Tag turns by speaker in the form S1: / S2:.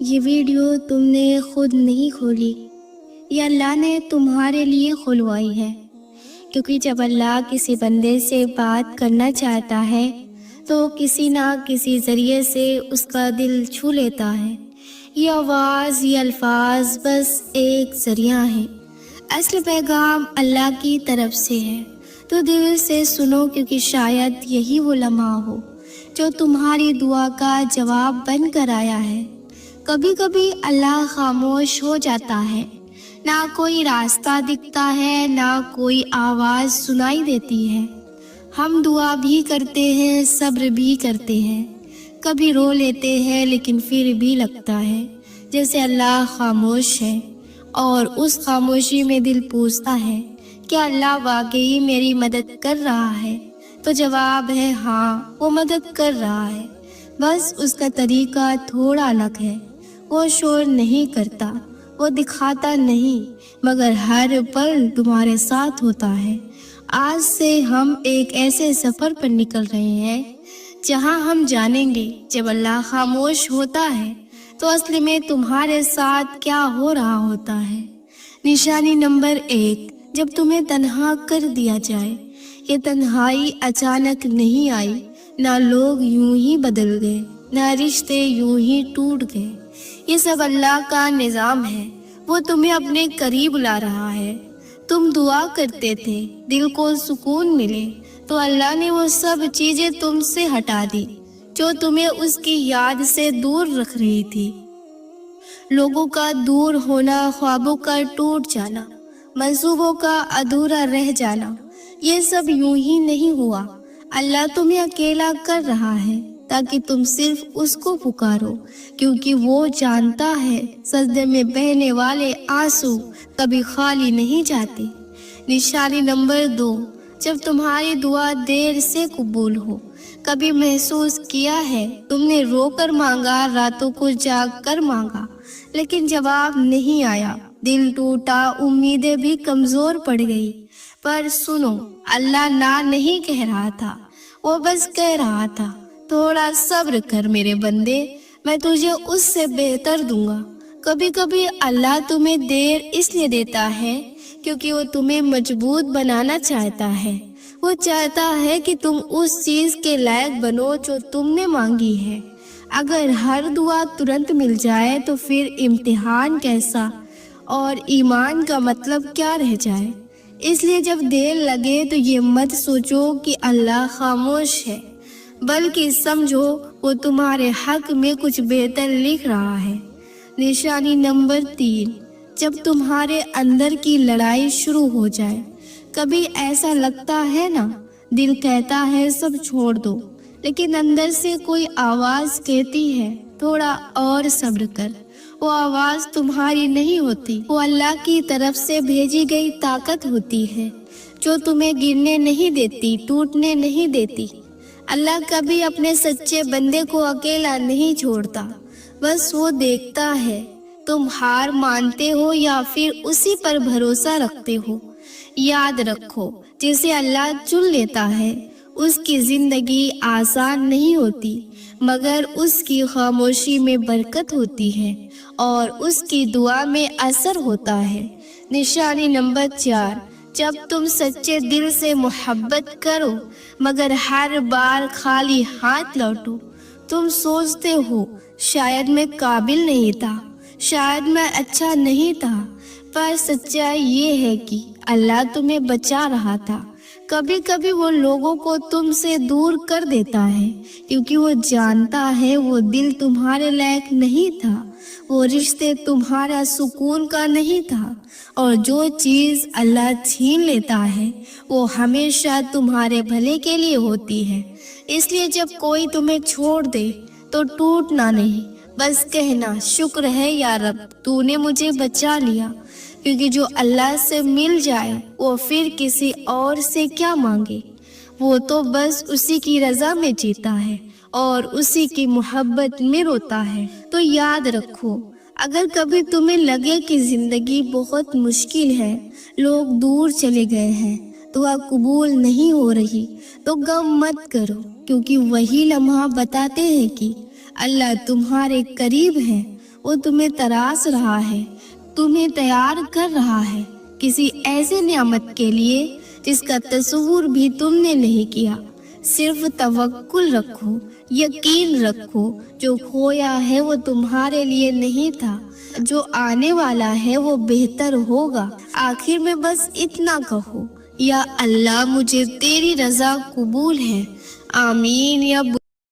S1: یہ ویڈیو تم نے خود نہیں کھولی، یہ اللہ نے تمہارے لیے کھلوائی ہے، کیونکہ جب اللہ کسی بندے سے بات کرنا چاہتا ہے تو کسی نہ کسی ذریعے سے اس کا دل چھو لیتا ہے۔ یہ آواز، یہ الفاظ بس ایک ذریعہ ہے، اصل پیغام اللہ کی طرف سے ہے۔ تو دل سے سنو، کیونکہ شاید یہی وہ لمحہ ہو جو تمہاری دعا کا جواب بن کر آیا ہے۔ کبھی کبھی اللہ خاموش ہو جاتا ہے، نہ کوئی راستہ دکھتا ہے، نہ کوئی آواز سنائی دیتی ہے۔ ہم دعا بھی کرتے ہیں، صبر بھی کرتے ہیں، کبھی رو لیتے ہیں، لیکن پھر بھی لگتا ہے جیسے اللہ خاموش ہے، اور اس خاموشی میں دل پوچھتا ہے کیا اللہ واقعی میری مدد کر رہا ہے؟ تو جواب ہے ہاں، وہ مدد کر رہا ہے، بس اس کا طریقہ تھوڑا الگ ہے۔ وہ شور نہیں کرتا، وہ دکھاتا نہیں، مگر ہر پل تمہارے ساتھ ہوتا ہے۔ آج سے ہم ایک ایسے سفر پر نکل رہے ہیں جہاں ہم جانیں گے جب اللہ خاموش ہوتا ہے تو اصل میں تمہارے ساتھ کیا ہو رہا ہوتا ہے۔ نشانی نمبر 1، جب تمہیں تنہا کر دیا جائے۔ یہ تنہائی اچانک نہیں آئی، نہ لوگ یوں ہی بدل گئے، نہ رشتے یوں ہی ٹوٹ گئے۔ یہ سب اللہ کا نظام ہے، وہ تمہیں اپنے قریب لا رہا ہے۔ تم دعا کرتے تھے دل کو سکون ملے، تو اللہ نے وہ سب چیزیں تم سے ہٹا دی جو تمہیں اس کی یاد سے دور رکھ رہی تھی۔ لوگوں کا دور ہونا، خوابوں کا ٹوٹ جانا، منصوبوں کا ادھورا رہ جانا، یہ سب یوں ہی نہیں ہوا۔ اللہ تمہیں اکیلا کر رہا ہے تاکہ تم صرف اس کو پکارو، کیونکہ وہ جانتا ہے سجدے میں بہنے والے آنسو کبھی خالی نہیں جاتے۔ نشانی نمبر 2، جب تمہاری دعا دیر سے قبول ہو۔ کبھی محسوس کیا ہے تم نے رو کر مانگا، راتوں کو جاگ کر مانگا، لیکن جواب نہیں آیا، دل ٹوٹا، امیدیں بھی کمزور پڑ گئی۔ پر سنو، اللہ نہ نہیں کہہ رہا تھا، وہ بس کہہ رہا تھا تھوڑا صبر کر میرے بندے، میں تجھے اس سے بہتر دوں گا۔ کبھی کبھی اللہ تمہیں دیر اس لیے دیتا ہے کیونکہ وہ تمہیں مضبوط بنانا چاہتا ہے۔ وہ چاہتا ہے کہ تم اس چیز کے لائق بنو جو تم نے مانگی ہے۔ اگر ہر دعا ترنت مل جائے تو پھر امتحان کیسا، اور ایمان کا مطلب کیا رہ جائے؟ اس لیے جب دیر لگے تو یہ مت سوچو کہ اللہ خاموش ہے، بلکہ سمجھو وہ تمہارے حق میں کچھ بہتر لکھ رہا ہے۔ نشانی نمبر 3، جب تمہارے اندر کی لڑائی شروع ہو جائے۔ کبھی ایسا لگتا ہے نا، دل کہتا ہے سب چھوڑ دو، لیکن اندر سے کوئی آواز کہتی ہے تھوڑا اور صبر کر۔ وہ آواز تمہاری نہیں ہوتی، وہ اللہ کی طرف سے بھیجی گئی طاقت ہوتی ہے جو تمہیں گرنے نہیں دیتی، ٹوٹنے نہیں دیتی۔ اللہ کبھی اپنے سچے بندے کو اکیلا نہیں چھوڑتا، بس وہ دیکھتا ہے تم ہار مانتے ہو یا پھر اسی پر بھروسہ رکھتے ہو۔ یاد رکھو، جسے اللہ چن لیتا ہے اس کی زندگی آسان نہیں ہوتی، مگر اس کی خاموشی میں برکت ہوتی ہے اور اس کی دعا میں اثر ہوتا ہے۔ نشانی نمبر 4، جب تم سچے دل سے محبت کرو مگر ہر بار خالی ہاتھ لوٹو۔ تم سوچتے ہو شاید میں قابل نہیں تھا، شاید میں اچھا نہیں تھا، پر سچائی یہ ہے کہ اللہ تمہیں بچا رہا تھا۔ کبھی کبھی وہ لوگوں کو تم سے دور کر دیتا ہے کیونکہ وہ جانتا ہے وہ دل تمہارے لائق نہیں تھا، وہ رشتے تمہارا سکون کا نہیں تھا، اور جو چیز اللہ چھین لیتا ہے وہ ہمیشہ تمہارے بھلے کے لیے ہوتی ہے۔ اس لیے جب کوئی تمہیں چھوڑ دے تو ٹوٹنا نہیں، بس کہنا شکر ہے یا رب، تو نے مجھے بچا لیا، کیونکہ جو اللہ سے مل جائے وہ پھر کسی اور سے کیا مانگے، وہ تو بس اسی کی رضا میں جیتا ہے اور اسی کی محبت میں روتا ہے۔ تو یاد رکھو، اگر کبھی تمہیں لگے کہ زندگی بہت مشکل ہے، لوگ دور چلے گئے ہیں، دعا قبول نہیں ہو رہی، تو غم مت کرو، کیونکہ وہی لمحہ بتاتے ہیں کہ اللہ تمہارے قریب ہے۔ وہ تمہیں تراش رہا ہے، تمہیں تیار کر رہا ہے کسی ایسے نعمت کے لیے جس کا تصور بھی تم نے نہیں کیا۔ صرف توکل رکھو، یقین رکھو، جو کھویا ہے وہ تمہارے لیے نہیں تھا، جو آنے والا ہے وہ بہتر ہوگا۔ آخر میں بس اتنا کہو، یا اللہ مجھے تیری رضا قبول ہے، آمین۔ یا